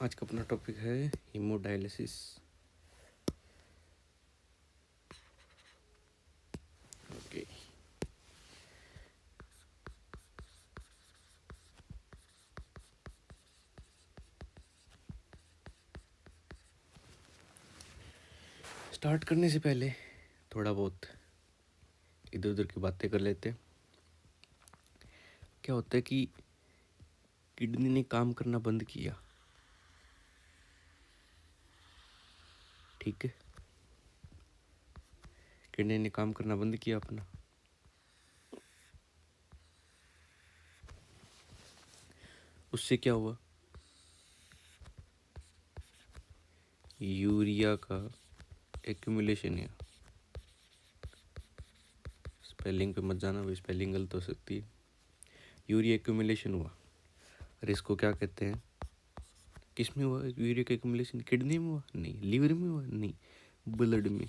आज का अपना टॉपिक है हीमोडायलिसिस। ओके, स्टार्ट करने से पहले थोड़ा बहुत इधर उधर की बातें कर लेते हैं। क्या होता है कि किडनी ने काम करना बंद किया, ठीक है। किडनी ने काम करना बंद किया अपना, उससे क्या हुआ, यूरिया का एक्यूमुलेशन है। स्पेलिंग पे मत जाना भाई, स्पेलिंग गलत हो सकती है। यूरिया एक्यूमुलेशन हुआ, और इसको क्या कहते हैं, किस में हुआ यूरिया का एक्यूमुलेशन? किडनी में हुआ नहीं, लीवर में हुआ नहीं, ब्लड में।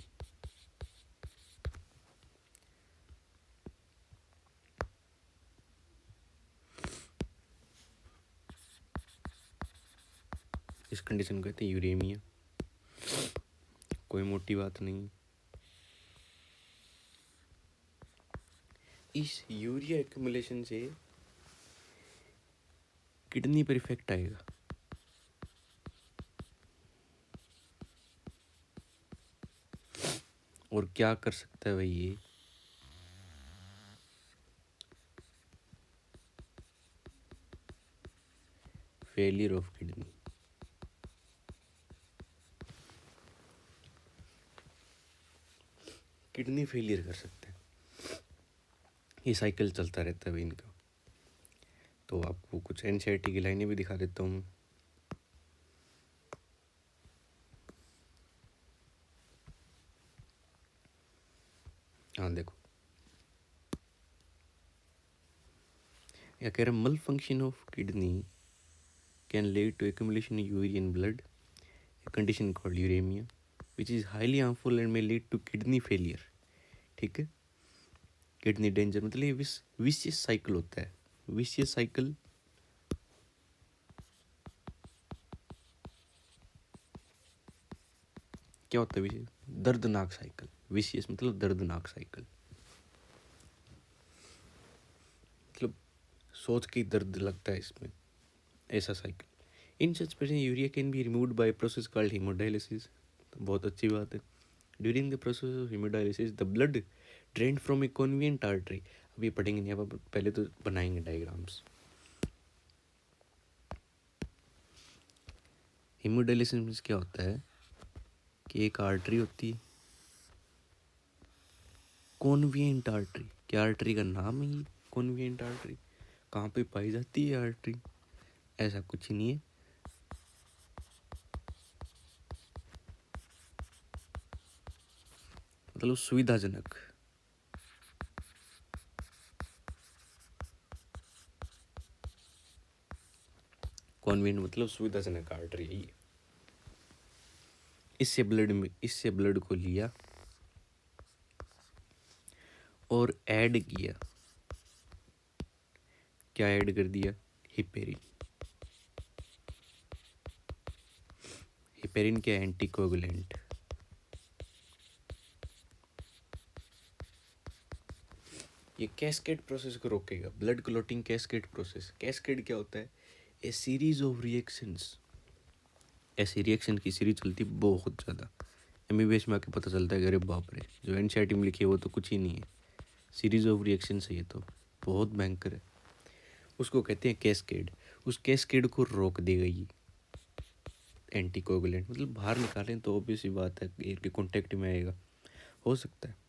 इस कंडीशन को कहते हैं यूरेमिया। कोई मोटी बात नहीं। इस यूरिया एक्यूमुलेशन से किडनी पर इफेक्ट आएगा। और क्या कर सकता है भाई ये? Failure of kidney. Kidney failure कर सकते हैं। ये साइकिल चलता रहता है भाई इनका। तो आपको कुछ एनसीईआरटी की लाइनें भी दिखा देता हूँ। हाँ देखो, या कह रहे malfunction of kidney can lead to accumulation of urea in blood, a condition called uremia, which is highly harmful and may lead to kidney failure। ठीक है, किडनी डेंजर मतलब ये विशियस साइकिल होता है। विशियस साइकिल क्या होता है? Vicious दर्दनाक साइकिल। विशियस मतलब दर्दनाक साइकिल, मतलब सोच के दर्द लगता है इसमें, ऐसा cycle. In such patient urea can be removed by process called haemodialysis. तो बहुत अच्छी बात है। During the process of haemodialysis the blood drained from A convenient artery. अब ये पढ़ेंगे नहीं, अब पहले तो बनाएंगे डायग्राम्स। हीमोडायलिसिस में क्या होता है कि एक आर्टरी होती है, कन्वीनिएंट आर्टरी। क्या आर्टरी का नाम है ये, कन्वीनिएंट आर्टरी। कहाँ पे पाई जाती है आर्टरी? ऐसा कुछ ही नहीं है। मतलब सुविधाजनक। कन्वीनिएंट मतलब सुविधाजनक आर्टरी है ये। इससे ब्लड को लिया और ऐड किया। क्या ऐड कर दिया? हिपेरिन। हिपेरिन क्या? एंटीकोगुलेंट। ये कैस्केड प्रोसेस को रोकेगा, blood clotting cascade process. Cascade क्या होता है? ए सीरीज ऑफ रिएक्शंस। ऐसी रिएक्शन की सीरीज चलती बहुत ज़्यादा। एमबीबीएस में आके पता चलता है कि अरे बाप रे, जो एनसीईआरटी में लिखी है वो तो कुछ ही नहीं है। सीरीज ऑफ रिएक्शन है, ये तो बहुत भयंकर है। उसको कहते हैं कैस्केड। उस कैस्केड को रोक देगा ये एंटीकोगुलेंट। मतलब बाहर निकालें तो ऑब्वियस ही बात है एयर के कॉन्टेक्ट में आएगा, हो सकता है।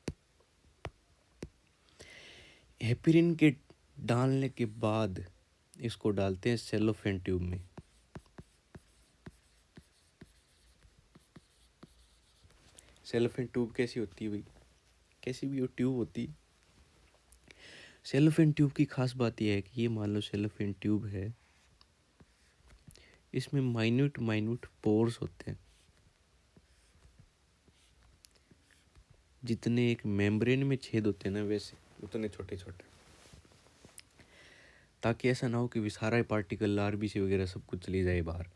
हेपेरिन के डालने के बाद इसको डालते हैं सेलोफेन ट्यूब में। सेलोफेन ट्यूब कैसी होती है भाई? कैसी भी वो ट्यूब होती है। सेलोफेन ट्यूब की खास बात यह है कि ये मान लो सेलोफेन ट्यूब है, इसमें माइन्यूट माइन्यूट पोर्स होते हैं। जितने एक मेम्ब्रेन में छेद होते हैं ना, वैसे उतने छोटे छोटे, ताकि ऐसा ना हो कि सारा पार्टिकल आरबीसी वगैरह सब कुछ चली जाए बाहर।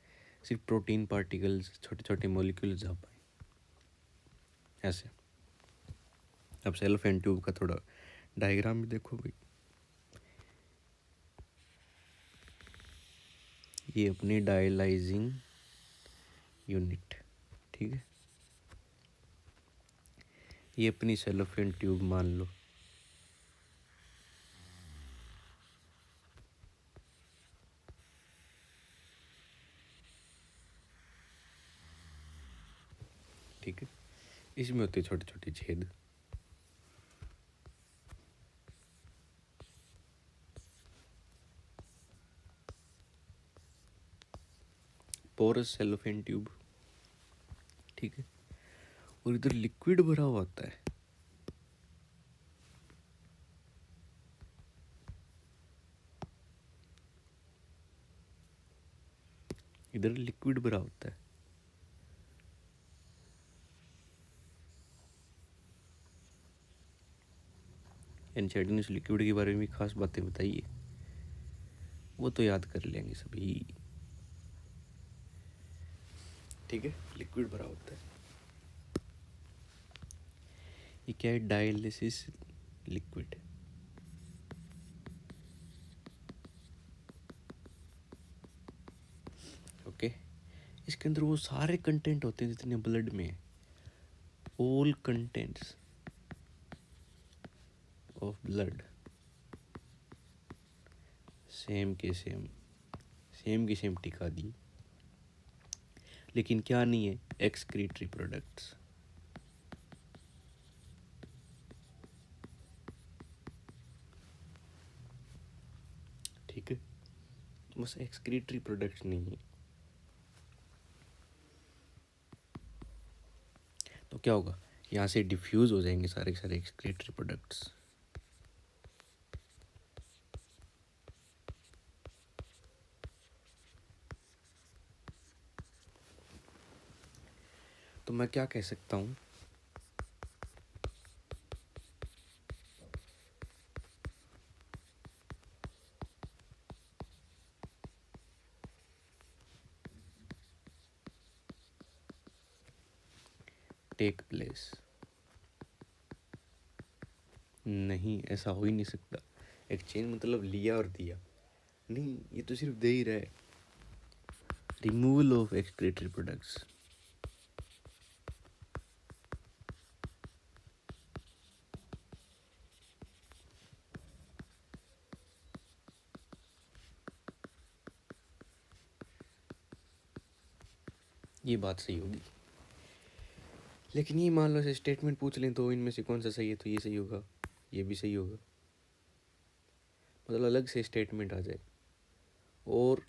सिर्फ प्रोटीन पार्टिकल्स, छोटे छोटे मॉलिक्यूल्स जा पाए ऐसे। अब सेलोफेन ट्यूब का थोड़ा डायग्राम भी देखो भाई। ये अपनी डायलाइजिंग यूनिट, ठीक है, ये अपनी सेलोफेन ट्यूब मान लो। ठीक है, इसमें होते छोटे छोटे छेद। पोरस सेलोफेन ट्यूब, ठीक है, और इधर लिक्विड भरा हुआ होता है। इधर लिक्विड भरा होता है। एनसीईआरटी ने लिक्विड के बारे में भी खास बातें बताई है, वो तो याद कर लेंगे सभी। ठीक है, लिक्विड भरा होता है। ये क्या है? Dialysis liquid. ओके, इसके अंदर वो सारे कंटेंट होते हैं जितने ब्लड में है, all contents of blood same के सेम, सेम की सेम टिका दी। लेकिन क्या नहीं है? Excretory products. ठीक है, बस एक्सक्रीटरी प्रोडक्ट्स नहीं है। तो क्या होगा? यहाँ से डिफ्यूज हो जाएंगे सारे के सारे एक्सक्रीटरी प्रोडक्ट्स। तो मैं क्या कह सकता हूँ? Take place. नहीं, ऐसा हो ही नहीं सकता। एक्सचेंज मतलब लिया और दिया नहीं, ये तो सिर्फ दे ही रहा है। Removal of excretory products. ये बात सही होगी। लेकिन ये मान लो से स्टेटमेंट पूछ लें तो इनमें से कौन सा सही है, तो ये सही होगा, ये भी सही होगा, मतलब अलग से स्टेटमेंट आ जाए। और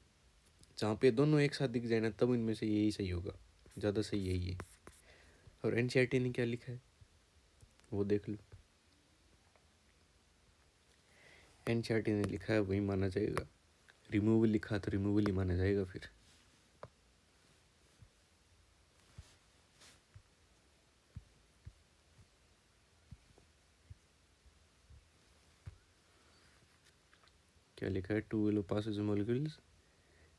जहाँ पे दोनों एक साथ दिख जाए ना, तब इनमें से यही सही होगा, ज़्यादा सही यही है। और एनसीईआरटी ने क्या लिखा है वो देख लो। एनसीईआरटी ने लिखा है वही माना जाएगा। रिमूवल लिखा तो रिमूवल ही माना जाएगा। फिर क्या लिखा है? 2 will passes molecules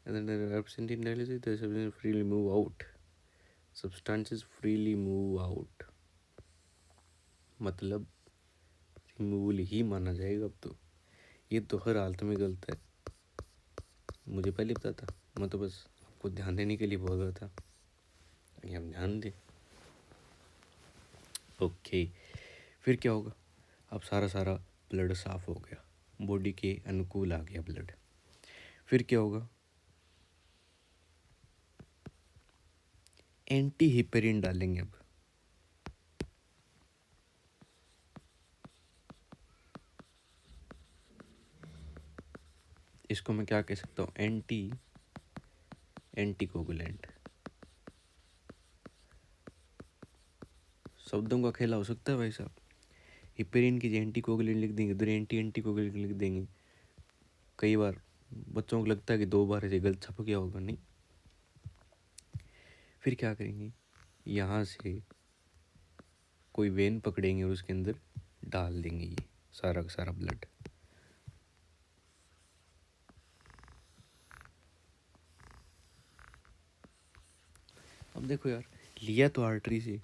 and then they're absent in dialysis, the substances freely move out. Substances freely move out मतलब रिमूवल ही माना जाएगा अब तो। ये तो हर हालत में गलत है, मुझे पहले पता था, मैं तो बस आपको ध्यान देने के लिए बोल रहा था ताकि हम ध्यान दें। ओके, फिर क्या होगा? अब सारा सारा ब्लड साफ हो गया, बॉडी के अनुकूल आ गया ब्लड। फिर क्या होगा? एंटी हिपेरिन डालेंगे। अब इसको मैं क्या कह सकता हूँ? एंटीकोगुलेंट। शब्दों का खेला हो सकता है भाई साहब। हिपेरिन की एंटीकोगुलेंट लिख देंगे, उधर एंटीकोगुलेंट लिख देंगे। कई बार बच्चों को लगता है कि 2 बार ऐसे गलत छप गया होगा, नहीं। फिर क्या करेंगे? यहाँ से कोई वेन पकड़ेंगे और उसके अंदर डाल देंगे ये सारा का सारा ब्लड। अब देखो यार, लिया तो आर्टरी से,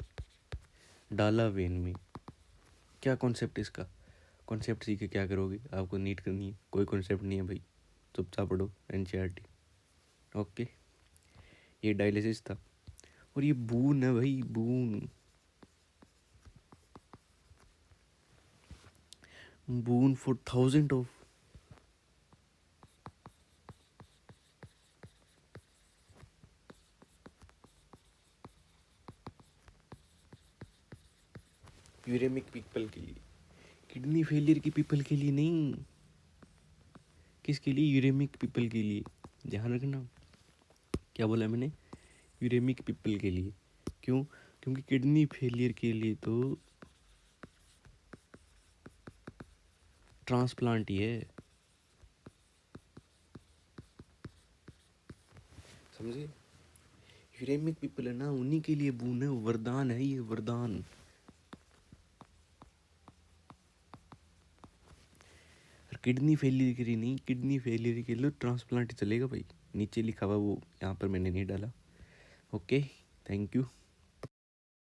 डाला वेन में, क्या कॉन्सेप्ट इसका? कॉन्सेप्ट सीख के क्या करोगे? आपको नीट करनी है, कोई कॉन्सेप्ट नहीं है भाई, चुपचाप पढ़ो एनसीईआरटी। ओके, ये डायलिसिस था। और ये बून है भाई, boon, boon for thousand of, uremic people के लिए, किडनी फेलियर की पीपल के लिए नहीं। किसके लिए? यूरेमिक पीपल के लिए, ध्यान रखना। क्या बोला मैंने? यूरेमिक पीपल के लिए। क्यों? क्योंकि किडनी फेलियर के लिए तो ट्रांसप्लांट ही है, समझे? यूरेमिक पीपल है ना, उन्हीं के लिए बून है, वरदान है ये, वरदान। किडनी फेलियर के लिए नहीं, किडनी फेलियर के लिए ट्रांसप्लांट चलेगा भाई, नीचे लिखा हुआ वो, यहाँ पर मैंने नहीं डाला। Okay, thank you.